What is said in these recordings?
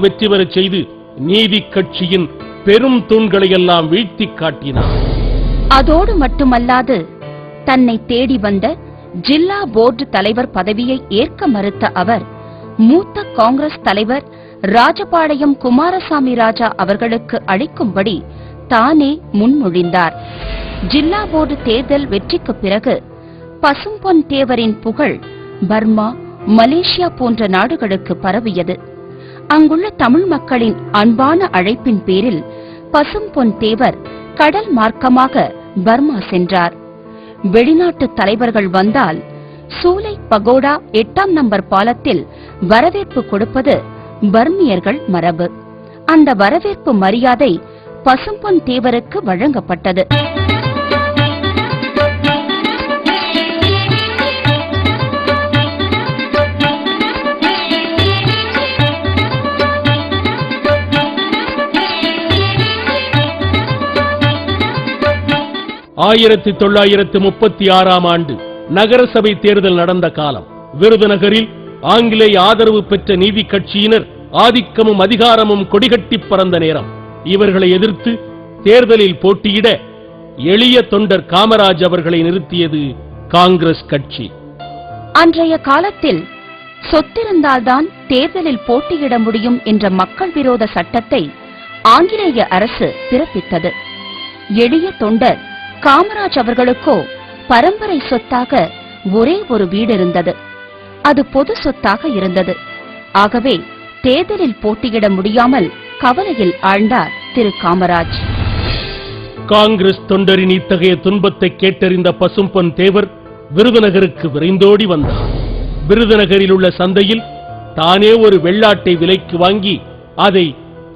வெற்றி பெறச் செய்து நீதி கட்சியின் பெரும் தூண்களை எல்லாம் வீழ்த்தி காட்டினார். அதோடு மட்டுமல்லாது தன்னை தேடி வந்த ஜில்லா போர்டு தலைவர் பதவியை ஏற்க மறுத்த அவர் மூத்த காங்கிரஸ் தலைவர் ராஜபாளையம் குமாரசாமி ராஜா அவர்களுக்கு அளிக்கும்படி தானே முன்மொழிந்தார். ஜில்லா போர்டு தேர்தல் வெற்றிக்கு பிறகு பசும்பொன் தேவரின் புகழ் பர்மா, மலேசியா போன்ற நாடுகளுக்கு பரவியது. அங்குள்ள தமிழ் மக்களின் அன்பான அழைப்பின் பேரில் பசும்பொன் தேவர் கடல் மார்க்கமாக பர்மா சென்றார். வெளிநாட்டு தலைவர்கள் வந்தால் சூலை பகோடா 8ஆம் நம்பர் பாலத்தில் வரவேற்பு கொடுப்பது பர்மியர்கள் மரபு. அந்த வரவேற்பு மரியாதை பசும்பொன் தேவருக்கு வழங்கப்பட்டது. ஆயிரத்தி 1936ஆம் ஆண்டு நகரசபை தேர்தல் நடந்த காலம். விருதுநகரில் ஆங்கிலேய ஆதரவு பெற்ற நீதி கட்சியினர் ஆதிக்கமும் அதிகாரமும் கொடிகட்டி பறந்த நேரம். இவர்களை எதிர்த்து தேர்தலில் போட்டியிட எளிய தொண்டர் காமராஜ் அவர்களை நிறுத்தியது காங்கிரஸ் கட்சி. அன்றைய காலத்தில் சொத்திருந்தால்தான் தேர்தலில் போட்டியிட முடியும் என்ற மக்கள் விரோத சட்டத்தை ஆங்கிலேய அரசு பிறப்பித்தது. எளிய தொண்டர் காமராஜ் அவர்களுக்கோ பரம்பரை சொத்தாக ஒரே ஒரு வீடு இருந்தது. அது பொது சொத்தாக இருந்தது. ஆகவே தேர்தலில் போட்டியிட முடியாமல் கவலையில் ஆழ்ந்தார் திரு காமராஜ். காங்கிரஸ் தொண்டரின் இத்தகைய துன்பத்தை கேட்டறிந்த பசும்பொன் தேவர் விருதுநகருக்கு விரைந்தோடி வந்தார். விருதுநகரில் உள்ள சந்தையில் தானே ஒரு வெள்ளாட்டை விலைக்கு வாங்கி அதை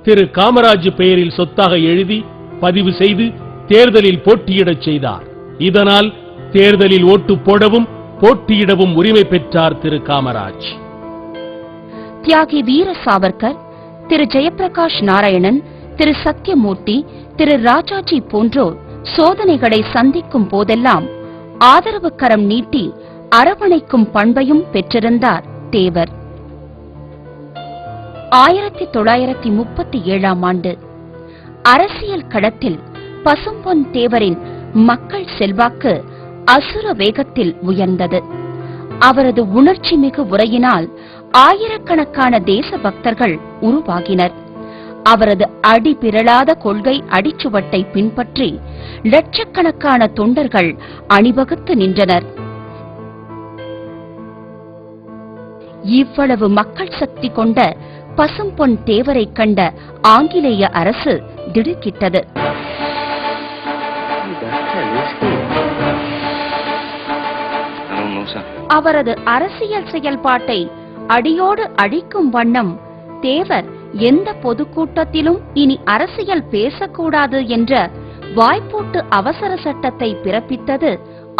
திரு காமராஜ் பெயரில் சொத்தாக எழுதி பதிவு செய்து தேர்தலில் போட்டியிடச் செய்தார். இதனால் தேர்தலில் ஓட்டு போடவும் போட்டியிடவும் உரிமை பெற்றார் திரு காமராஜ். தியாகி வீர சாவர்கர், திரு ஜெயபிரகாஷ் நாராயணன், திரு சத்யமூர்த்தி, திரு ராஜாஜி போன்றோர் சோதனைகளை சந்திக்கும் போதெல்லாம் ஆதரவு கரம் நீட்டி அரவணைக்கும் பண்பையும் பெற்றிருந்தார் தேவர். 1937ஆம் ஆண்டு அரசியல் களத்தில் பசும்பொன் தேவரின் மக்கள் செல்வாக்கு அசுர வேகத்தில் உயர்ந்தது. அவரது உணர்ச்சி மிகு உரையினால் ஆயிரக்கணக்கான தேச பக்தர்கள் உருவாகினர். அவரது அடிபிரளாத கொள்கை அடிச்சுவட்டை பின்பற்றி லட்சக்கணக்கான தொண்டர்கள் அணிவகுத்து நின்றனர். இவ்வளவு மக்கள் சக்தி கொண்ட பசும்பொன் தேவரை கண்ட ஆங்கிலேய அரசு திடுக்கிட்டது. அவரது அரசியல் செயல்பாட்டை அடியோடு அழிக்கும் வண்ணம் தேவர் எந்த பொதுக்கூட்டத்திலும் இனி அரசியல் பேசக்கூடாது என்ற வாய்ப்போட்டு அவசர சட்டத்தை பிறப்பித்தது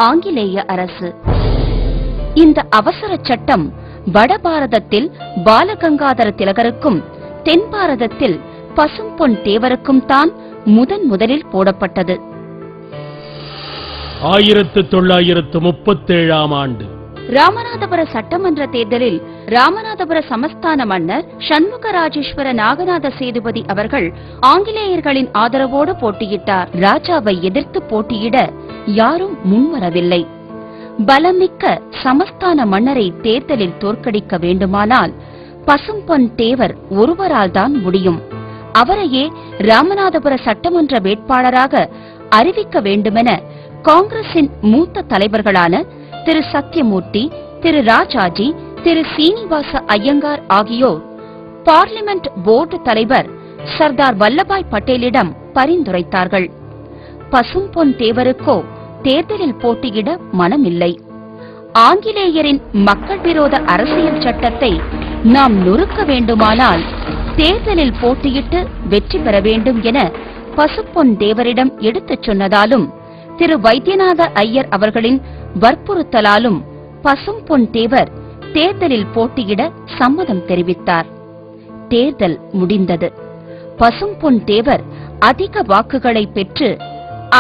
ஆங்கிலேய அரசு. இந்த அவசர சட்டம் வட பாரதத்தில் பாலகங்காதர திலகருக்கும் தென் பாரதத்தில் பசும்பொன் தேவருக்கும் தான் முதலில் போடப்பட்டது. 1937ஆம் ஆண்டு ராமநாதபுர சட்டமன்ற தேர்தலில் ராமநாதபுர சமஸ்தான மன்னர் சண்முகராஜேஸ்வர நாகநாத சேதுபதி அவர்கள் ஆங்கிலேயர்களின் ஆதரவோடு போட்டியிட்டார். ராஜாவை எதிர்த்து போட்டியிட யாரும் முன்வரவில்லை. பலமிக்க சமஸ்தான மன்னரை தேர்தலில் தோற்கடிக்க வேண்டுமானால் பசும்பொன் தேவர் ஒருவரால் தான் முடியும். அவரையே ராமநாதபுர சட்டமன்ற வேட்பாளராக அறிவிக்க வேண்டுமென காங்கிரசின் மூத்த தலைவர்களான திரு சத்யமூர்த்தி, திரு ராஜாஜி, திரு சீனிவாச ஐயங்கார் ஆகியோர் பார்லிமெண்ட் போர்டு தலைவர் சர்தார் வல்லபாய் பட்டேலிடம் பரிந்துரைத்தார்கள். பசும்பொன் தேவருக்கோ தேர்தலில் போட்டியிட மனமில்லை. ஆங்கிலேயரின் மக்கள் விரோத அரசியல் சட்டத்தை நாம் நொறுக்க வேண்டுமானால் தேர்தலில் போட்டியிட்டு வெற்றி பெற வேண்டும் என பசும்பொன் தேவரிடம் எடுத்துச் சொன்னதாலும் திரு வைத்தியநாத ஐயர் அவர்களின் வற்புறுத்தலாலும் பசும்பொன் தேவர் தேர்தலில் போட்டியிட சம்மதம் தெரிவித்தார். தேர்தல் முடிந்தது. பசும்பொன் தேவர் அதிக வாக்குகளை பெற்று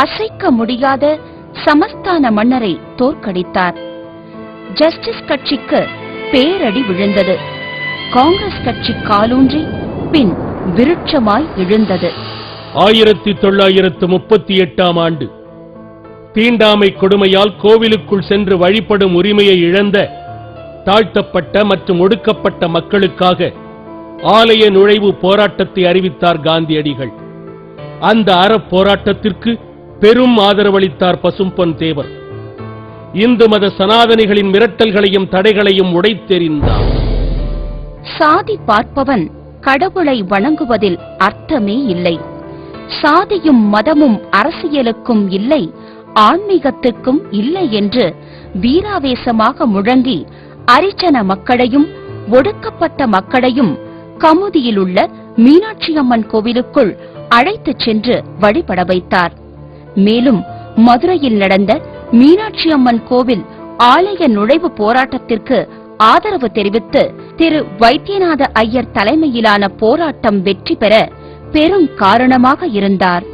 அசைக்க முடியாத சமஸ்தான மன்னரை தோற்கடித்தார். ஜஸ்டிஸ் கட்சிக்கு பேரடி விழுந்தது. காங்கிரஸ் கட்சி காலூன்றி பின் விருட்சமாய் எழுந்தது. 1938ஆம் ஆண்டு தீண்டாமை கொடுமையால் கோவிலுக்குள் சென்று வழிபடும் உரிமையை இழந்த தாழ்த்தப்பட்ட மற்றும் ஒடுக்கப்பட்ட மக்களுக்காக ஆலய நுழைவு போராட்டத்தை அறிவித்தார் காந்தியடிகள். அந்த அறப்போராட்டத்திற்கு பெரும் ஆதரவளித்தார் பசும்பொன் தேவர். இந்து மத சனாதனிகளின் மிரட்டல்களையும் தடைகளையும் உடைத்தெறிந்தார். சாதி பார்ப்பவன் கடவுளை வணங்குவதில் அர்த்தமே இல்லை. சாதியும் மதமும் அரசியலுக்கும் இல்லை, ஆன்மீகத்துக்கும் இல்லை என்று வீராவேசமாக முழங்கி அரிஜன மக்களையும் ஒடுக்கப்பட்ட மக்களையும் கமுதியிலுள்ள மீனாட்சியம்மன் கோவிலுக்குள் அழைத்துச் சென்று வழிபட வைத்தார். மேலும் மதுரையில் நடந்த மீனாட்சியம்மன் கோவில் ஆலய நுழைவு போராட்டத்திற்கு ஆதரவு தெரிவித்து திரு வைத்தியநாத ஐயர் தலைமையிலான போராட்டம் வெற்றி பெற பெரும் காரணமாக இருந்தார்.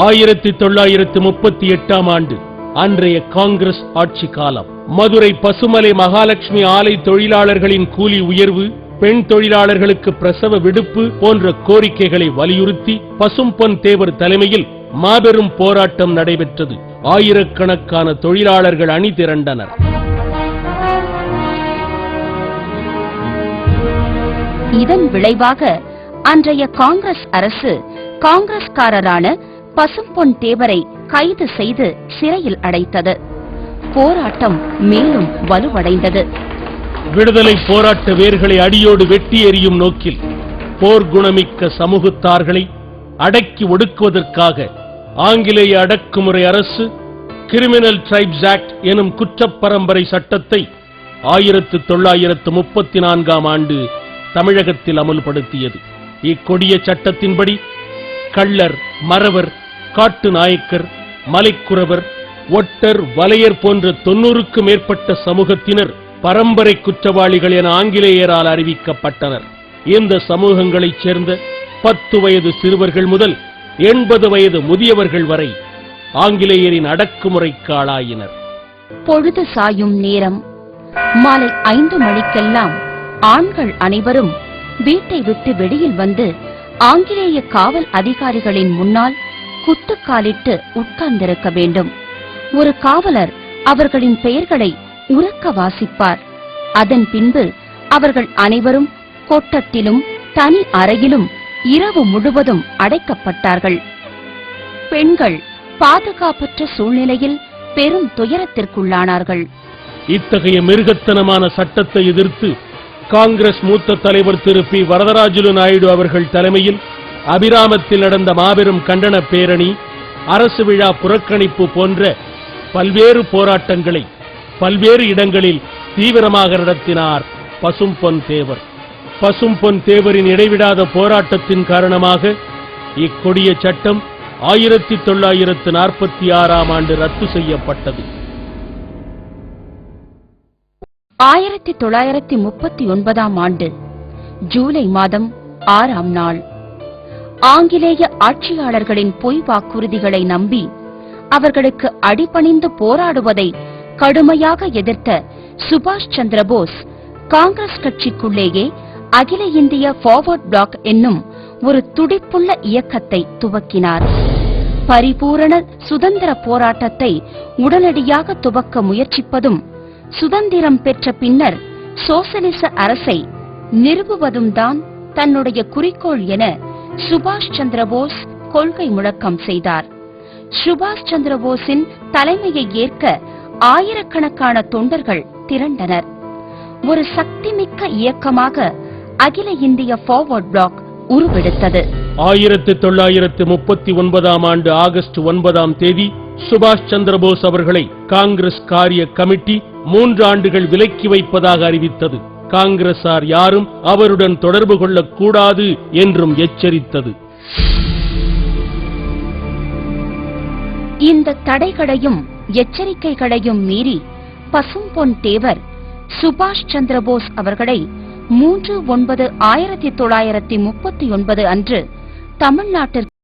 ஆயிரத்தி 1938ஆம் ஆண்டு அன்றைய காங்கிரஸ் ஆட்சி காலம். மதுரை பசுமலை மகாலட்சுமி ஆலை தொழிலாளர்களின் கூலி உயர்வு, பெண் தொழிலாளர்களுக்கு பிரசவ விடுப்பு போன்ற கோரிக்கைகளை வலியுறுத்தி பசும்பொன் தேவர் தலைமையில் மாபெரும் போராட்டம் நடைபெற்றது. ஆயிரக்கணக்கான தொழிலாளர்கள் அணி திரண்டனர். இதன் விளைவாக அன்றைய காங்கிரஸ் அரசு காங்கிரஸ்காரரான பசும்பொன் தேவரை கைது செய்து சிறையில் அடைத்தது. போராட்டம் மேலும் வலுவடைந்தது. விடுதலை போராட்ட வேர்களை அடியோடு வெட்டி எறியும் நோக்கில் போர்க்குணமிக்க சமூகத்தார்களை அடக்கி ஒடுக்குவதற்காக ஆங்கிலேய அடக்குமுறை அரசு கிரிமினல் டிரைப்ஸ் ஆக்ட் எனும் குற்றப்பரம்பரை சட்டத்தை 1934ஆம் ஆண்டு தமிழகத்தில் அமல்படுத்தியது. இக்கொடிய சட்டத்தின்படி கள்ளர், மறவர், காட்டு நாயக்கர், மலைக்குறவர், ஒட்டர், வலையர் போன்ற 90க்கும் மேற்பட்ட சமூகத்தினர் பரம்பரை குற்றவாளிகள் என ஆங்கிலேயரால் அறிவிக்கப்பட்டனர். இந்த சமூகங்களைச் சேர்ந்த 10 வயது சிறுவர்கள் முதல் 80 வயது முதியவர்கள் வரை ஆங்கிலேயரின் அடக்குமுறைக்கு ஆளாயினர். பொழுது சாயும் நேரம். மாலை 5 மணிக்கெல்லாம் ஆண்கள் அனைவரும் வீட்டை விட்டு வெளியில் வந்து ஆங்கிலேய காவல் அதிகாரிகளின் முன்னால் குத்துக்காலிட்டு உட்கார்ந்திருக்க வேண்டும். ஒரு காவலர் அவர்களின் பெயர்களை உரக்க வாசிப்பார். அதன் பின்பு அவர்கள் அனைவரும் கொட்டத்திலும் தனி அறையிலும் இரவு முழுவதும் அடைக்கப்பட்டார்கள். பெண்கள் பாதுகாப்பற்ற சூழ்நிலையில் பெரும் துயரத்திற்குள்ளானார்கள். இத்தகைய மிருகத்தனமான சட்டத்தை எதிர்த்து காங்கிரஸ் மூத்த தலைவர் திரு பி. வரதராஜுலு நாயுடு அவர்கள் தலைமையில் அபிராமத்தில் நடந்த மாபெரும் கண்டன பேரணி, அரசு விழா புறக்கணிப்பு போன்ற பல்வேறு போராட்டங்களை பல்வேறு இடங்களில் தீவிரமாக நடத்தினார் பசும்பொன் தேவர். பசும்பொன் தேவரின் இடைவிடாத போராட்டத்தின் காரணமாக இக்கொடிய சட்டம் 1946ஆம் ஆண்டு ரத்து செய்யப்பட்டது. 1939ஆம் ஆண்டு ஜூலை மாதம் 6ஆம் நாள் ஆங்கிலேய ஆட்சியாளர்களின் பொய் வாக்குறுதிகளை நம்பி அவர்களுக்கு அடிபணிந்து போராடுவதை கடுமையாக எதிர்த்த சுபாஷ் சந்திர போஸ் காங்கிரஸ் கட்சிக்குள்ளேயே அகில இந்திய ஃபார்வர்ட் பிளாக் என்னும் ஒரு துடிப்புள்ள இயக்கத்தை துவக்கினார். பரிபூரண சுதந்திர போராட்டத்தை உடனடியாக துவக்க முயற்சிப்பதும் சுதந்திரம் பெற்ற பின்னர் சோசலிச அரசை நிறுவுவதும் தான் தன்னுடைய குறிக்கோள் என சுபாஷ் சந்திர போஸ் கொள்கை முழக்கம் செய்தார். சுபாஷ் சந்திர போஸின் தலைமையை ஏற்க ஆயிரக்கணக்கான தொண்டர்கள் திரண்டனர். ஒரு சக்திமிக்க இயக்கமாக அகில இந்திய ஃபார்வர்ட் பிளாக் உருவெடுத்தது. 1939ஆம் ஆண்டு ஆகஸ்ட் 9ஆம் தேதி சுபாஷ் சந்திர போஸ் அவர்களை காங்கிரஸ் காரிய கமிட்டி 3 ஆண்டுகள் விலக்கி வைப்பதாக அறிவித்தது. காங்கிரசார் யாரும் அவருடன் தொடர்பு கொள்ளக்கூடாது என்றும் எச்சரித்தது. இந்த தடைகளையும் எச்சரிக்கைகளையும் மீறி பசும்பொன் தேவர் சுபாஷ் சந்திர போஸ் அவர்களை 3/9/1939 அன்று தமிழ்நாட்டிற்கு